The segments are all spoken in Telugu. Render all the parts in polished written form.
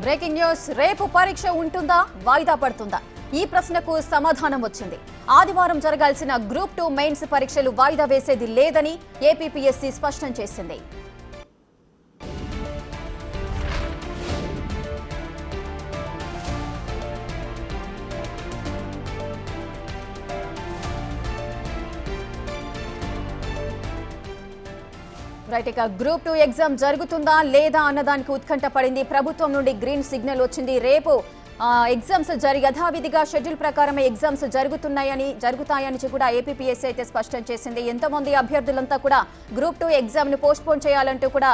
Breaking news. రేపు పరీక్ష ఉంటుందా, వాయిదా పడుతుందా? ఈ ప్రశ్నకు సమాధానం వచ్చింది. ఆదివారం జరగాల్సిన గ్రూప్ 2 మెయిన్స్ పరీక్షలు వాయిదా వేసేది లేదని ఏపీపీఎస్సీ స్పష్టం చేసింది. రైట్, ఇక గ్రూప్ 2 ఎగ్జామ్ జరుగుతుందా లేదా అన్నదానికి ఉత్కంఠ పడింది. ప్రభుత్వం నుండి గ్రీన్ సిగ్నల్ వచ్చింది. రేపు ఎగ్జామ్స్ యథావిధిగా షెడ్యూల్ ప్రకారమే ఎగ్జామ్స్ జరుగుతాయని కూడా ఏపీపీఎస్సీ అయితే స్పష్టం చేసింది. ఎంతోమంది అభ్యర్థులంతా కూడా గ్రూప్ 2 ఎగ్జామ్ ను పోస్ట్ పోన్ చేయాలంటూ కూడా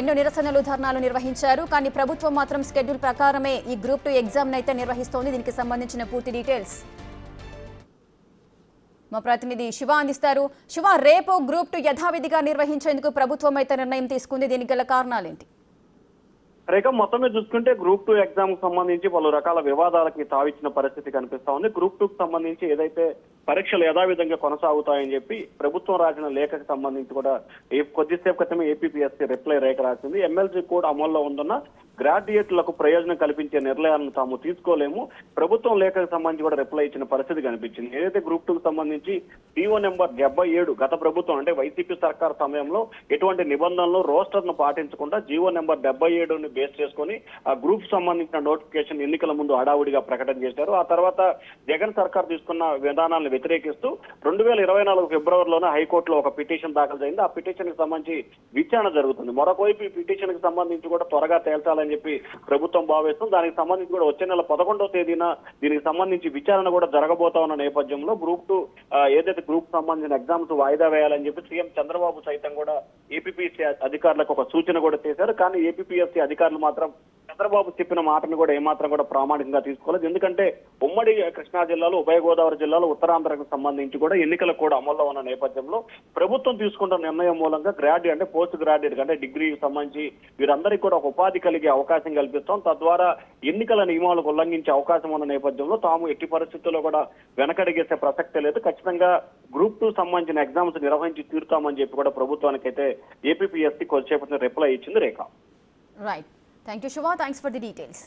ఎన్నో నిరసనలు, ధర్నాలు నిర్వహించారు. కానీ ప్రభుత్వం మాత్రం షెడ్యూల్ ప్రకారమే ఈ గ్రూప్ 2 ఎగ్జామ్ అయితే నిర్వహిస్తోంది. దీనికి సంబంధించిన పూర్తి డీటెయిల్స్ మా ప్రతినిధి శివ అందిస్తారు. శివ, రేపు గ్రూప్ 2 యథావిధిగా నిర్వహించేందుకు ప్రభుత్వం అయితే నిర్ణయం తీసుకుంది. దీనికి గల కారణాలేంటి? రేఖ, మొత్తం మీద చూసుకుంటే గ్రూప్ 2 ఎగ్జామ్ కు సంబంధించి పలు రకాల వివాదాలకి తావిచ్చిన పరిస్థితి కనిపిస్తా ఉంది. గ్రూప్ 2 కు సంబంధించి ఏదైతే పరీక్షలు యథావిధంగా కొనసాగుతాయని చెప్పి ప్రభుత్వం రాసిన లేఖకు సంబంధించి కూడా కొద్దిసేపు క్రితమే ఏపీపీఎస్సీ రిప్లై రేఖ రాసింది. ఎమ్మెల్సీ కోడ్ అమల్లో ఉందన్న గ్రాడ్యుయేట్లకు ప్రయోజనం కల్పించే నిర్ణయాలను తాము తీసుకోలేము. ప్రభుత్వం లేఖకు సంబంధించి కూడా రిప్లై ఇచ్చిన పరిస్థితి కనిపించింది. ఏదైతే గ్రూప్ 2 కు సంబంధించి DO నెంబర్ 77 గత ప్రభుత్వం అంటే వైసీపీ సర్కార్ సమయంలో ఎటువంటి నిబంధనలు రోస్టర్ ను పాటించకుండా జీవో నెంబర్ 77ని బేస్ చేసుకుని ఆ గ్రూప్ సంబంధించిన నోటిఫికేషన్ ఎన్నికల ముందు హడావుడిగా ప్రకటన చేశారు. ఆ తర్వాత జగన్ సర్కార్ తీసుకున్న విధానాలను వ్యతిరేకిస్తూ 2024 ఫిబ్రవరిలోనే హైకోర్టులో ఒక పిటిషన్ దాఖలు చేయింది. ఆ పిటిషన్ కి సంబంధించి విచారణ జరుగుతుంది. మరొకవైపు ఈ పిటిషన్ కి సంబంధించి కూడా త్వరగా తేల్చాలని చెప్పి ప్రభుత్వం భావిస్తుంది. దానికి సంబంధించి కూడా వచ్చే నెల 11వ తేదీన దీనికి సంబంధించి విచారణ కూడా జరగబోతా ఉన్న నేపథ్యంలో గ్రూప్ 2 ఏదైతే గ్రూప్ సంబంధించిన ఎగ్జామ్స్ వాయిదా వేయాలని చెప్పి సీఎం చంద్రబాబు సైతం కూడా ఏపీపీఎస్సీ అధికారులకు ఒక సూచన కూడా చేశారు. కానీ ఏపీపీఎస్సీ అధికారులు మాత్రం చంద్రబాబు చెప్పిన మాటను కూడా ఏమాత్రం కూడా ప్రామాణికంగా తీసుకోలేదు. ఎందుకంటే ఉమ్మడి కృష్ణా జిల్లాలో, ఉభయ గోదావరి జిల్లాలో, ఉత్తరాంధ్రకు సంబంధించి కూడా ఎన్నికలు కూడా అమల్లో ఉన్న నేపథ్యంలో ప్రభుత్వం తీసుకున్న నిర్ణయం మూలంగా గ్రాడ్యుయేట్ అంటే పోస్ట్ గ్రాడ్యుయేట్ అంటే డిగ్రీకి సంబంధించి వీరందరికీ కూడా ఒక ఉపాధి కలిగే అవకాశం కల్పిస్తాం. తద్వారా ఎన్నికల నియమాలకు ఉల్లంఘించే అవకాశం ఉన్న నేపథ్యంలో తాము ఎట్టి పరిస్థితుల్లో కూడా వెనకడిగేసే ప్రసక్తే లేదు. ఖచ్చితంగా గ్రూప్ 2 సంబంధించిన ఎగ్జామ్స్ నిర్వహించి తీరుతామని చెప్పి కూడా ప్రభుత్వానికి అయితే ఏపీపీఎస్సీ కొద్దిసేపటి రిప్లై ఇచ్చింది. Rekha. Right, thank you Shiva, thanks for the details.